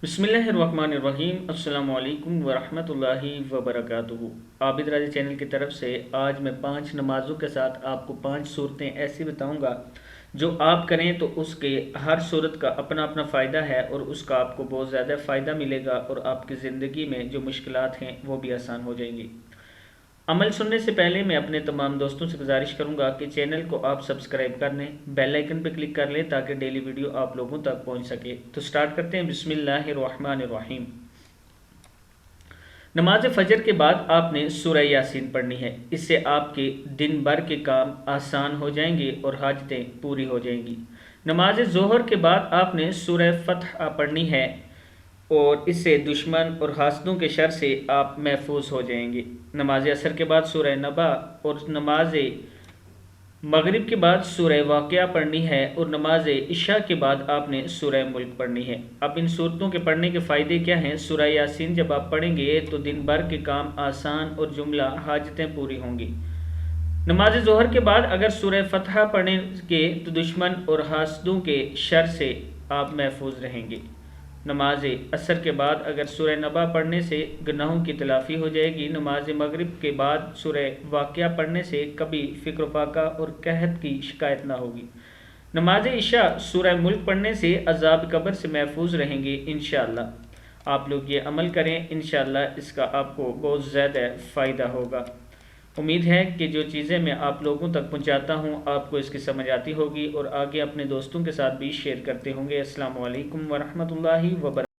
بسم اللہ الرحمن الرحیم۔ السلام علیکم ورحمۃ اللہ وبرکاتہ۔ عابد راضی چینل کی طرف سے آج میں 5 نمازوں کے ساتھ آپ کو 5 صورتیں ایسی بتاؤں گا جو آپ کریں تو اس کے ہر صورت کا اپنا اپنا فائدہ ہے اور اس کا آپ کو بہت زیادہ فائدہ ملے گا اور آپ کی زندگی میں جو مشکلات ہیں وہ بھی آسان ہو جائیں گی۔ عمل سننے سے پہلے میں اپنے تمام دوستوں سے گزارش کروں گا کہ چینل کو آپ سبسکرائب کر لیں، بیل آئیکن پہ کلک کر لیں تاکہ ڈیلی ویڈیو آپ لوگوں تک پہنچ سکے۔ تو سٹارٹ کرتے ہیں۔ بسم اللہ الرحمن الرحیم۔ نماز فجر کے بعد آپ نے سورہ یاسین پڑھنی ہے۔ اس سے آپ کے دن بھر کے کام آسان ہو جائیں گے اور حاجتیں پوری ہو جائیں گی۔ نماز ظہر کے بعد آپ نے سورہ فتح پڑھنی ہے اور اس سے دشمن اور حاسدوں کے شر سے آپ محفوظ ہو جائیں گے۔ نماز عصر کے بعد سورہ نبا اور نماز مغرب کے بعد سورہ واقعہ پڑھنی ہے اور نماز عشاء کے بعد آپ نے سورہ ملک پڑھنی ہے۔ اب ان صورتوں کے پڑھنے کے فائدے کیا ہیں؟ سورہ یاسین جب آپ پڑھیں گے تو دن بھر کے کام آسان اور جملہ حاجتیں پوری ہوں گی۔ نماز ظہر کے بعد اگر سورہ فتح پڑھیں گے تو دشمن اور حاسدوں کے شر سے آپ محفوظ رہیں گے۔ نماز عصر کے بعد اگر سورہ نبا پڑھنے سے گناہوں کی تلافی ہو جائے گی۔ نماز مغرب کے بعد سورہ واقعہ پڑھنے سے کبھی فقر و فاقہ اور قحط کی شکایت نہ ہوگی۔ نماز عشاء سورہ ملک پڑھنے سے عذاب قبر سے محفوظ رہیں گے انشاءاللہ۔ آپ لوگ یہ عمل کریں، انشاءاللہ اس کا آپ کو بہت زیادہ فائدہ ہوگا۔ امید ہے کہ جو چیزیں میں آپ لوگوں تک پہنچاتا ہوں آپ کو اس کی سمجھ آتی ہوگی اور آگے اپنے دوستوں کے ساتھ بھی شیئر کرتے ہوں گے۔ السلام علیکم ورحمۃ اللہ وبرکاتہ۔